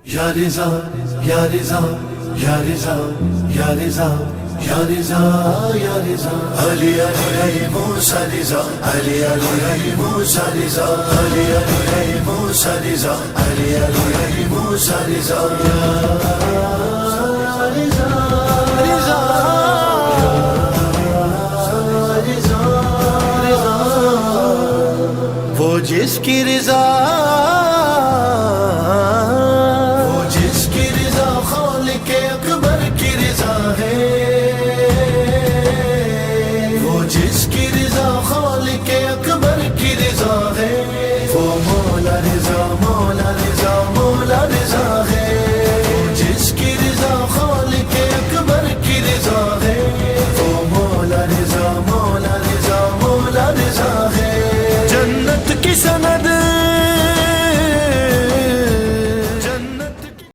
یا رضا یا رضا یا رضا یا رضا یا رضا یا رضا علی علی علی موسیٰ رضا علی علی علی موسیٰ رضا علی علی علی موسیٰ رضا علی علی علی موسیٰ رضا یا رضا رضا وہ جس کی رضا خالق اکبر کی رضا ہے وہ جس کی رضا خالق اکبر کی رضا ہے وہ مولا رضا مولا رضا مولا رضا ہے